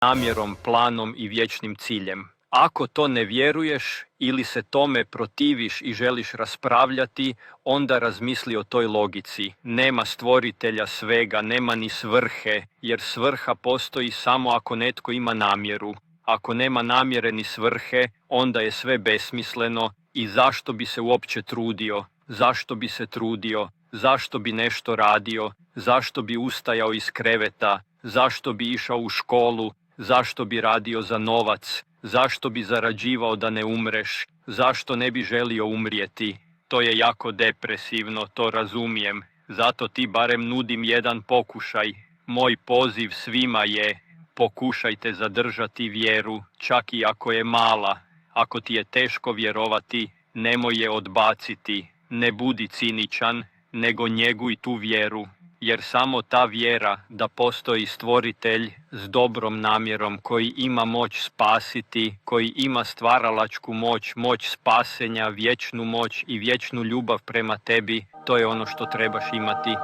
namjerom, planom i vječnim ciljem. Ako to ne vjeruješ ili se tome protiviš i želiš raspravljati, onda razmisli o toj logici. Nema stvoritelja svega, nema ni svrhe, jer svrha postoji samo ako netko ima namjeru. Ako nema namjere ni svrhe, onda je sve besmisleno i zašto bi se uopće trudio? Zašto bi se trudio? Zašto bi nešto radio? Zašto bi ustajao iz kreveta? Zašto bi išao u školu? Zašto bi radio za novac? Zašto bi zarađivao da ne umreš? Zašto ne bi želio umrijeti? To je jako depresivno, to razumijem. Zato ti barem nudim jedan pokušaj. Moj poziv svima je: pokušajte zadržati vjeru, čak i ako je mala. Ako ti je teško vjerovati, nemoj je odbaciti. Ne budi ciničan, nego njeguj tu vjeru. Jer samo ta vjera da postoji stvoritelj s dobrom namjerom koji ima moć spasiti, koji ima stvaralačku moć, moć spasenja, vječnu moć i vječnu ljubav prema tebi, to je ono što trebaš imati.